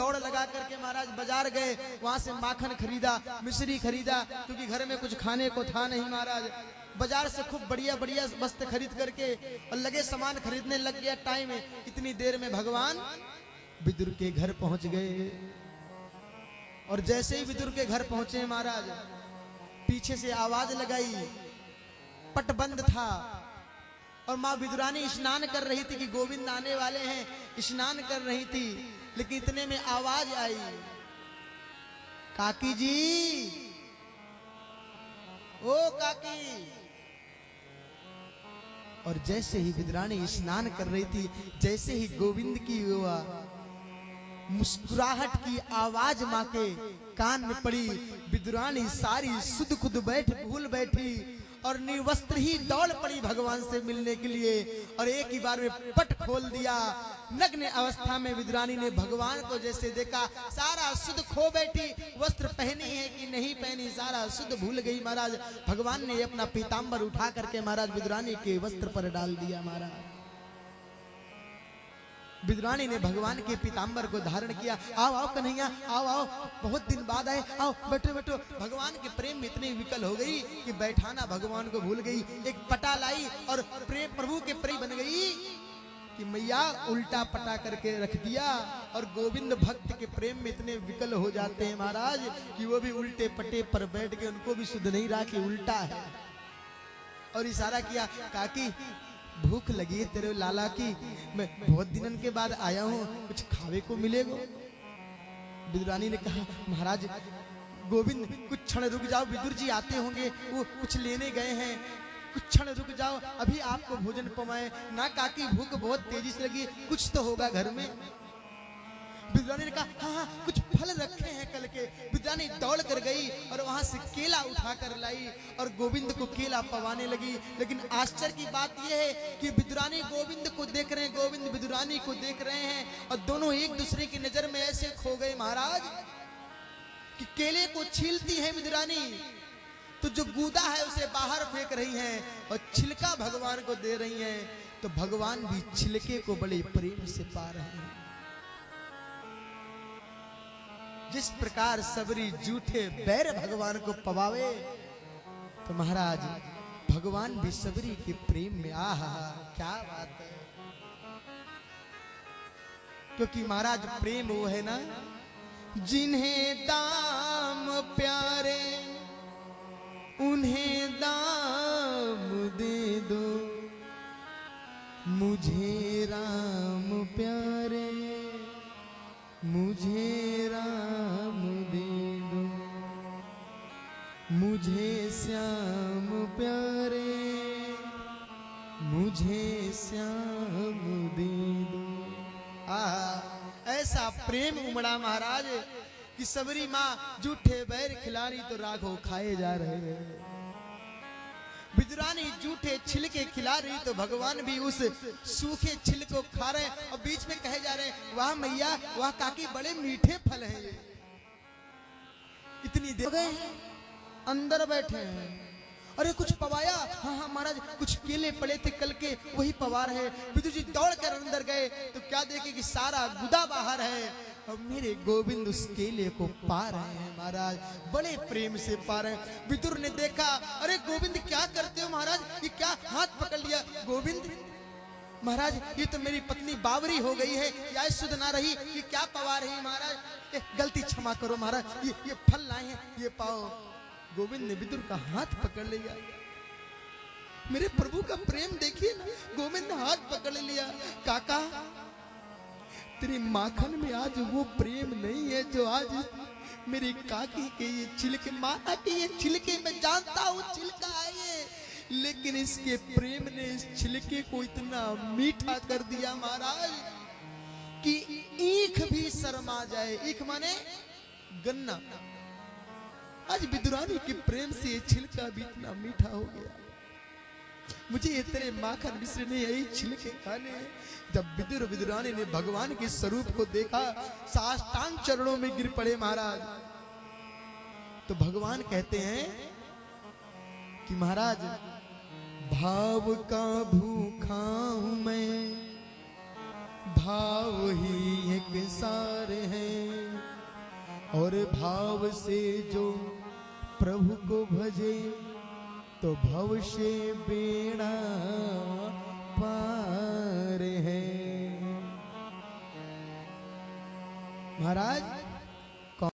दौड़ लगा करके महाराज बाजार गए, वहां से माखन खरीदा, मिश्री खरीदा, क्योंकि घर में कुछ खाने को था नहीं महाराज। बाजार से खूब बढ़िया बढ़िया वस्त्र खरीद करके और लगे सामान खरीदने लग गया टाइम। इतनी देर में भगवान विदुर के घर पहुंच गए। और जैसे ही विदुर के घर पहुंचे महाराज, पीछे से आवाज लगाई, पट बंद था और माँ विदुरानी स्नान कर रही थी कि गोविंद आने वाले हैं, स्नान कर रही थी। लेकिन इतने में आवाज आई, काकी जी, ओ काकी। और जैसे ही विदुरानी स्नान कर रही थी, जैसे ही गोविंद की मुस्कुराहट की आवाज माँ के कान में पड़ी, विदुरानी सारी सुध खुद भूल बैठी और निर्वस्त्र ही दौड़ पड़ी भगवान से मिलने के लिए। और एक ही बार में पट खोल दिया। नग्न अवस्था में विदुरानी ने भगवान को जैसे देखा, सारा सुध खो बैठी। वस्त्र पहनी है कि नहीं पहनी, सारा सुध भूल गई महाराज। भगवान ने अपना पीतांबर उठा करके महाराज विदुरानी के वस्त्र पर डाल दिया महाराज। विदुरानी ने भगवान के पीतांबर को धारण किया। आओ आओ कन्हैया, आओ आओ, बहुत दिन बाद आए, आओ बैठो बैठो। भगवान के प्रेम में इतनी विकल हो गई कि बैठाना भगवान को भूल गई। एक पटा लाई और प्रेम प्रभु के प्रिय बन गई कि मैया उल्टा पटा करके रख दिया। और गोविंद भक्त के प्रेम में इतने विकल हो जाते हैं महाराज कि वो भी उल्टे पटे पर बैठ के, उनको भी सुध नहीं रहा कि उल्टा है। और इशारा किया, काकी भूख लगी है तेरे लाला की, मैं बहुत दिनों के बाद आया हूँ, कुछ खावे को मिलेगा। विदुरानी ने कहा, महाराज गोविंद कुछ क्षण रुक जाओ, विदुर जी आते होंगे, वो कुछ लेने गए हैं, कुछ क्षण रुक जाओ, अभी आपको भोजन पवाए ना। काकी भूख बहुत तेजी से लगी, कुछ तो होगा घर में। विदुरानी ने कहा, हाँ हाँ कुछ फल रखे हैं कल के। विदुरानी दौड़ कर गई और वहां से केला उठा कर लाई और गोविंद को केला पवाने लगी। लेकिन आश्चर्य की बात यह है कि विदुरानी गोविंद को देख रहे हैं, गोविंद विदुरानी को देख रहे हैं और दोनों एक दूसरे की नजर में ऐसे खो गए महाराज कि केले को छीलती है विदुरानी तो जो गूदा है उसे बाहर फेंक रही हैं और छिलका भगवान को दे रही हैं, तो भगवान भी छिलके को बड़े प्रेम से पा रहे हैं। जिस प्रकार सबरी जूठे बैर भगवान को पवावे, तो महाराज भगवान भी सबरी के प्रेम में, आहा क्या बात है। क्योंकि महाराज प्रेम वो है ना, जिन्हें दाम प्यारे उन्हें दाम दे दो, मुझे राम प्यारे मुझे राम दे दो, मुझे श्याम प्यारे मुझे श्याम दे दो। ऐसा प्रेम उमड़ा महाराज कि सबरी माँ जूठे बैर खिला रही तो राघव खाए जा रहे हैं। विदुरानी जूठे छिलके खिला रही तो भगवान भी उस सूखे छिलको खा रहे हैं और बीच में कहे जा रहे हैं, वाह मैया वाह काकी बड़े मीठे फल हैं ये। इतनी देर गए हैं, अंदर बैठे हैं, अरे कुछ पवाया? हाँ हाँ महाराज कुछ केले पड़े थे कल के, वही पवा रहे। विदुर जी दौड़ कर अंदर गए तो क्या देखे कि सारा गुदा बाहर है और मेरे गोविंद उस केले को पा रहे हैं महाराज, बड़े प्रेम से पा रहे हैं। विदुर ने देखा, अरे गोविंद क्या करते हो महाराज, ये क्या हाथ पकड़ लिया? गोविंद महाराज ये तो मेरी पत्नी बावरी हो गई है, या सुध ना रही, ये क्या पवा रही महाराज, गलती क्षमा करो महाराज, ये फल लाए हैं ये पाओ। गोविंद ने विदुर का हाथ पकड़ लिया। मेरे प्रभु का प्रेम देखिए ना, गोविंद ने हाथ पकड़ लिया। काका तेरे माखन में आज वो प्रेम नहीं है जो आज मेरी काकी के ये छिलके, माता के ये छिलके मैं जानता हूँ छिलका है ये, लेकिन इसके प्रेम ने इस छिलके को इतना मीठा कर दिया महाराज कि ईख भी शर्मा जाए। ईख माने गन्ना। आज विदुरानी के प्रेम से ये छिलका भी इतना मीठा हो गया। मुझे ये तेरे माखन मिश्र ने यही छिलके खाने हैं। जब विदुर विदुरानी ने भगवान के स्वरूप को देखा, साष्टांग चरणों में गिर पड़े महाराज। तो भगवान कहते हैं कि महाराज भाव का भूखा हूं मैं, भाव ही एक सार है, और भाव से जो प्रभु को भजे तो भव से बेड़ा पार है। महाराज